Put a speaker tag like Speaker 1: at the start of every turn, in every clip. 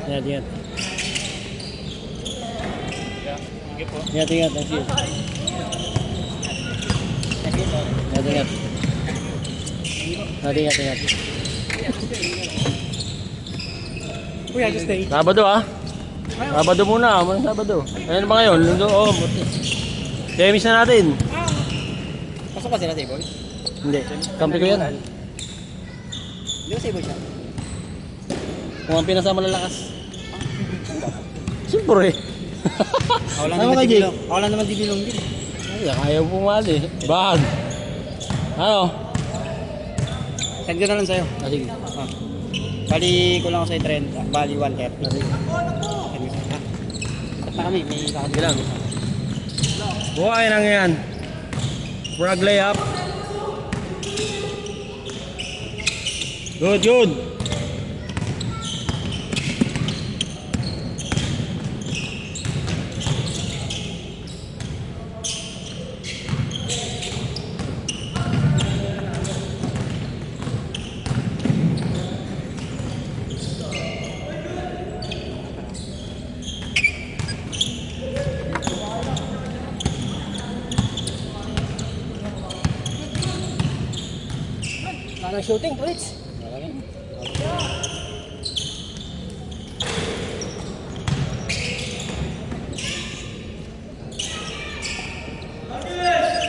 Speaker 1: Ingat, ingat.
Speaker 2: Sige po.
Speaker 1: Ingat, ingat. Sige. Ingat, ingat. Ingat, ingat.
Speaker 2: Kuya, just stay.
Speaker 1: Sabado Sabado muna. Muna Sabado. Ayun ba ngayon? Lundo. Oh, kaya miss na natin.
Speaker 2: Pasok ba sila, Table?
Speaker 1: Hindi. Kampi ko yan.
Speaker 2: Hindi ba Table siya?
Speaker 1: Kung ang pinasama lalakas. Siyempre.
Speaker 2: Ako lang
Speaker 1: Tama
Speaker 2: naman
Speaker 1: ka, Jake.
Speaker 2: dibilong. Ako lang naman dibilong din.
Speaker 1: Ay, ayaw pumali. Bahag. Ano?
Speaker 2: Send ko na lang sa'yo.
Speaker 1: Sige.
Speaker 2: Ah. Bali ko lang ako sa'yo 30. Bali 130. Send ko sa'yo. At na kami, may kakabili.
Speaker 1: Sige lang. Buhay lang yan. Frog layup. Good, good.
Speaker 2: Parang shooting, ulit.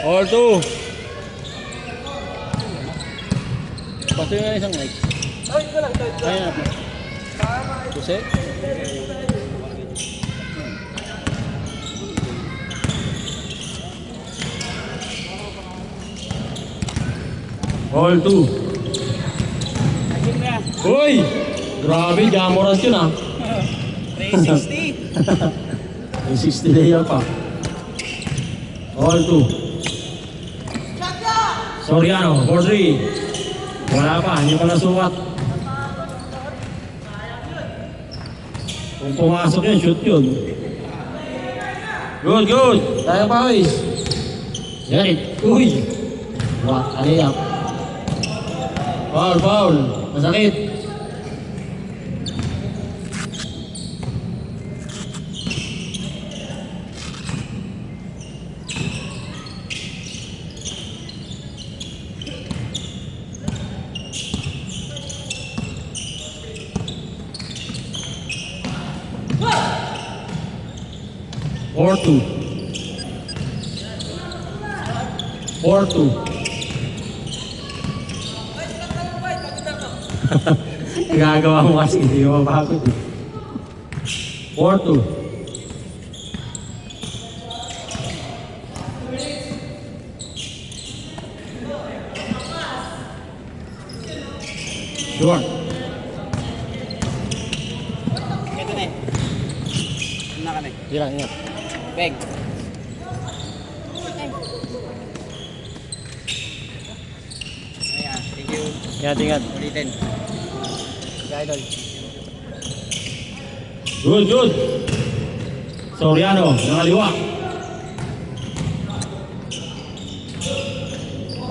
Speaker 1: All two. Paso yung isang mic.
Speaker 2: Tawid ko lang, tawid ko.
Speaker 1: Ayun natin. Kusi. All two. Uy! Grabe, Jamorant yun ah.
Speaker 2: 360.
Speaker 1: 360 layer pa. All two. Soriano, 4-3. Wala pa, hindi pa nasukat. Kung pumasok yun, shoot yun. Good, good. Tayo pa, guys. Yan it. Uy! What? Aliyap. Foul, foul. Masakit. Four two. 4-2. Gagawa mo kasi hindi mo mapagod. 4-2. Short.
Speaker 2: Ito na eh. Ano na kami?
Speaker 1: Hirang, ingat.
Speaker 2: Beg. Ayan, thank you.
Speaker 1: Ingat, ingat.
Speaker 2: Ulitin. Idol.
Speaker 1: Good, good. Soriano, nakaliwa.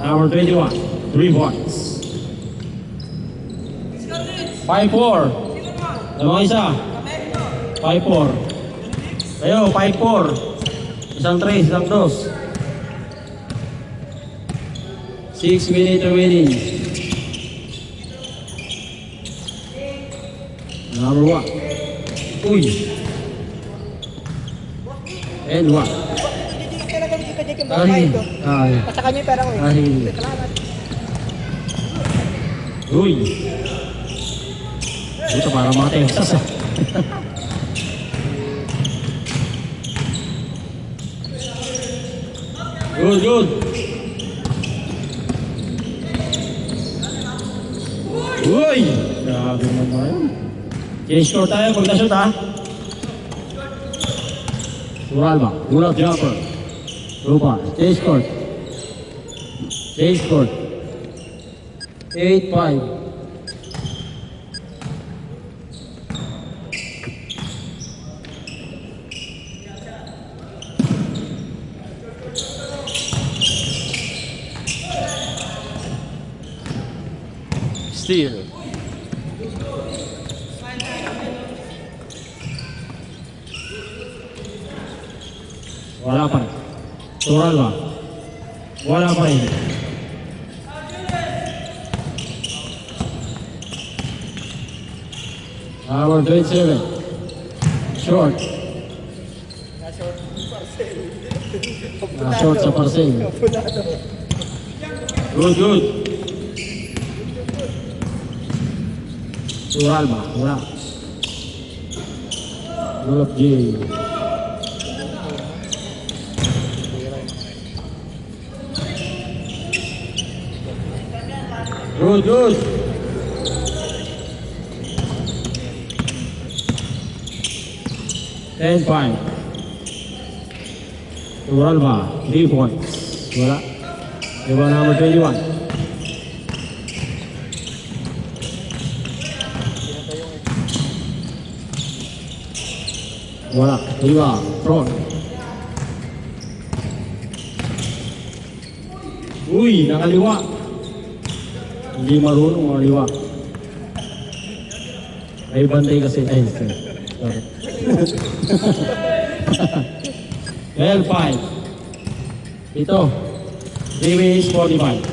Speaker 1: Number 21, 3 points. 5-4. Dalawang isa. 5-4. Tayo, 5-4. Isang 3, isang 2. 6 minutes remaining. Number 1. Uy. And 1. Ay. Ay.
Speaker 2: Pasaka niyo yung pera ko eh.
Speaker 1: Ay. Uy. Ito para mga Texas ah. Good, good. Uy. Grabe naman. Change score tayo pag na-shoot ha. Suralba, pull up jumper. Rupa, change court. Change court. 8-5. Steal. Wala pa rin. Turalba. Wala pa rin. Number 27. Short. Short sa Parcel. Good, good. Turalba. Wala. Gulap J. Good, good. Ten point. Turalba, 3 points. Wala. Diba number 21? Wala. Diba? Front. Uy, nakaliwa. Hindi marunong maliwa. May bantay kasi. Ay, sorry. Well, 5. Ito. 3 minutes 45.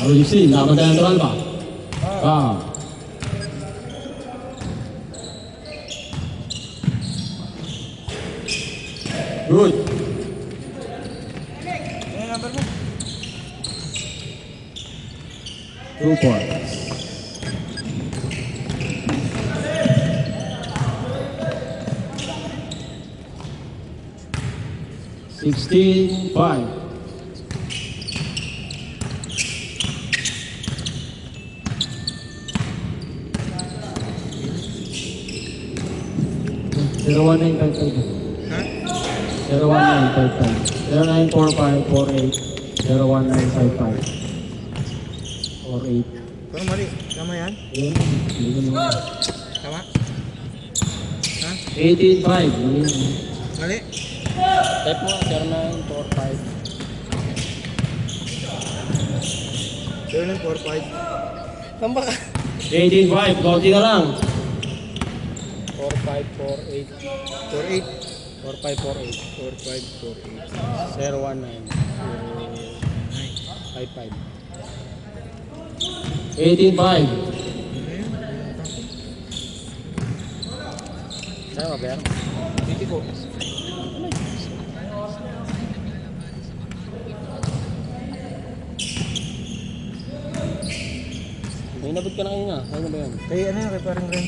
Speaker 1: Ako yung sin. Dapat na natural ba? Good.
Speaker 2: Ano number mo?
Speaker 1: 2 points. Sixteen, 5. Zero 1955.
Speaker 2: Ha?
Speaker 1: 01955. 094548 01955 48.
Speaker 2: Parang mali. Tama yan?
Speaker 1: Yun, hindi ko naman.
Speaker 2: Tama? Ha?
Speaker 1: 18.5.
Speaker 2: Mali?
Speaker 1: Type mo, 0945.
Speaker 2: 0945. Tama ka?
Speaker 1: 18.5, konti na lang.
Speaker 2: 4548. 48.
Speaker 1: 4548
Speaker 2: 4548.
Speaker 1: 019 55. 18.5. Saan ba ba?
Speaker 2: Hindi ko.
Speaker 1: May nabot ka na kanina. Ano ba yan?
Speaker 2: Kaya ano yan? Kaya parang rin.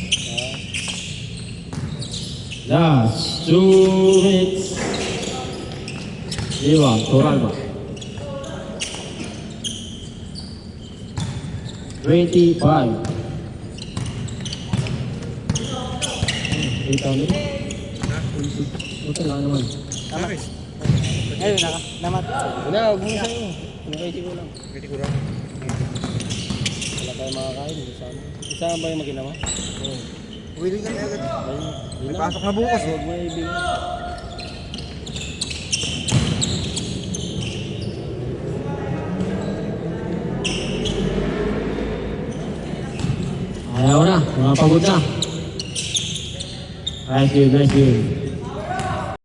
Speaker 1: Last 2 minutes. Diba? Turalba. 25. Kita mo? Buta lang naman.
Speaker 2: Bakit?
Speaker 3: Ayun, namat.
Speaker 1: Wala, huwag mo sa'yo. Pinakaiti ko lang.
Speaker 2: Pwede ko lang.
Speaker 1: Wala tayo makakain. Isama ba yung maginawa? Oo.
Speaker 2: Willing ka na agad.
Speaker 1: May
Speaker 2: Pasok na bukas.
Speaker 1: Huwag mo ibigay. Ayaw na, mga pagod na. Nice game, nice game.